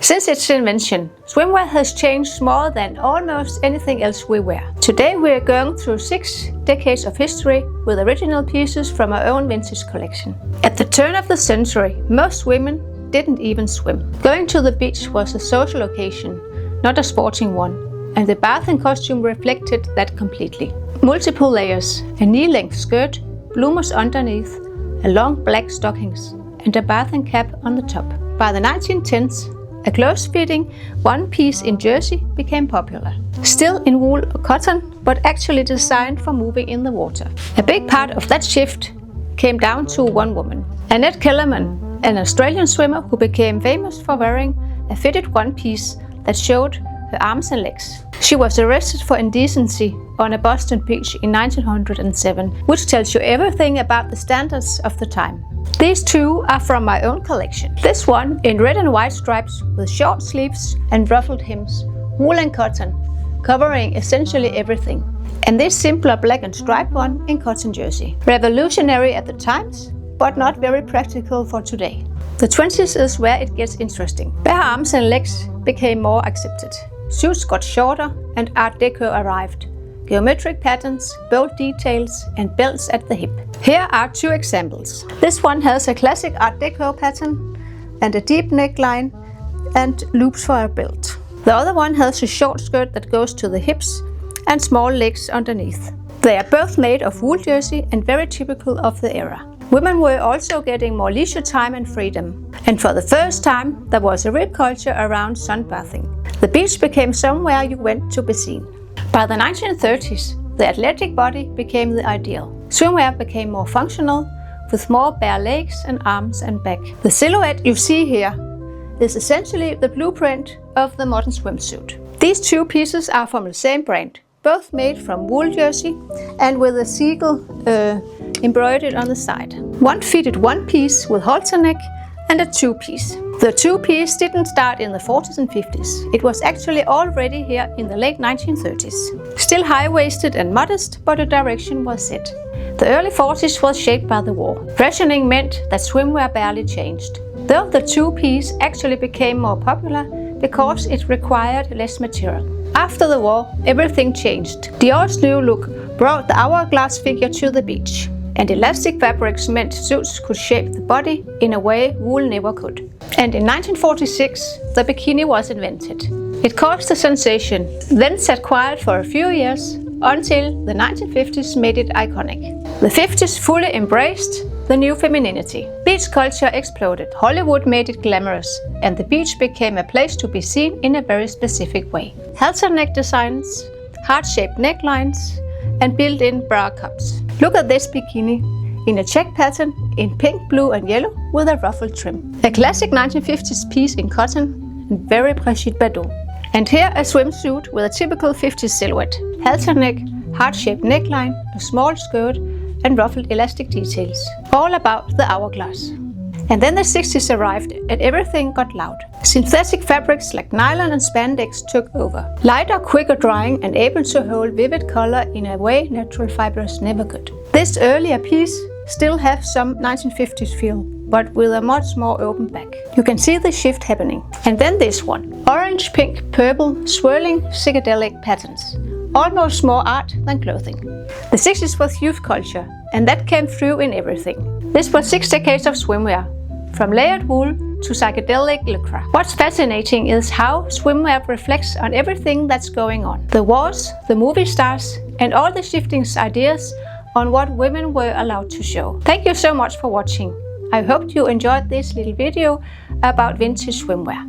Since its invention, swimwear has changed more than almost anything else we wear. Today we are going through 6 decades of history with original pieces from our own vintage collection. At the turn of the century, most women didn't even swim. Going to the beach was a social occasion, not a sporting one, and the bathing costume reflected that completely. Multiple layers, a knee-length skirt, bloomers underneath, a long black stockings, and a bathing cap on the top. By the 1910s, a close-fitting one-piece in jersey became popular. Still in wool or cotton, but actually designed for moving in the water. A big part of that shift came down to one woman, Annette Kellerman, an Australian swimmer who became famous for wearing a fitted one-piece that showed her arms and legs. She was arrested for indecency on a Boston beach in 1907, which tells you everything about the standards of the time. These 2 are from my own collection. This one in red and white stripes with short sleeves and ruffled hems, wool and cotton, covering essentially everything. And this simpler black and striped one in cotton jersey. Revolutionary at the times, but not very practical for today. The 20s is where it gets interesting. Bare arms and legs became more accepted. Suits got shorter and Art Deco arrived. Geometric patterns, bold details, and belts at the hip. Here are 2 examples. This one has a classic Art Deco pattern and a deep neckline and loops for a belt. The other one has a short skirt that goes to the hips and small legs underneath. They are both made of wool jersey and very typical of the era. Women were also getting more leisure time and freedom. And for the first time, there was a real culture around sunbathing. The beach became somewhere you went to be seen. By the 1930s, the athletic body became the ideal. Swimwear became more functional, with more bare legs and arms and back. The silhouette you see here is essentially the blueprint of the modern swimsuit. These 2 pieces are from the same brand, both made from wool jersey and with a seagull embroidered on the side. One fitted one-piece with halter neck and a 2-piece. The 2-piece didn't start in the 40s and 50s. It was actually already here in the late 1930s. Still high-waisted and modest, but a direction was set. The early 40s was shaped by the war. Rationing meant that swimwear barely changed, though the 2-piece actually became more popular because it required less material. After the war, everything changed. Dior's new look brought the hourglass figure to the beach, and elastic fabrics meant suits could shape the body in a way wool never could. And in 1946, the bikini was invented. It caused a sensation, then sat quiet for a few years until the 1950s made it iconic. The 50s fully embraced the new femininity. Beach culture exploded, Hollywood made it glamorous, and the beach became a place to be seen in a very specific way. Halter neck designs, heart-shaped necklines, and built-in bra cups. Look at this bikini in a check pattern in pink, blue and yellow with a ruffled trim. A classic 1950s piece in cotton and very Brigitte Bardot. And here a swimsuit with a typical 50s silhouette. Halter neck, heart-shaped neckline, a small skirt and ruffled elastic details. All about the hourglass. And then the 60s arrived and everything got loud. Synthetic fabrics like nylon and spandex took over. Lighter, quicker drying and able to hold vivid color in a way natural fibers never could. This earlier piece still has some 1950s feel, but with a much more open back. You can see the shift happening. And then this one. Orange, pink, purple, swirling psychedelic patterns. Almost more art than clothing. The 60s was youth culture, and that came through in everything. This was 6 decades of swimwear, from layered wool to psychedelic lycra. What's fascinating is how swimwear reflects on everything that's going on. The wars, the movie stars, and all the shifting ideas on what women were allowed to show. Thank you so much for watching. I hope you enjoyed this little video about vintage swimwear.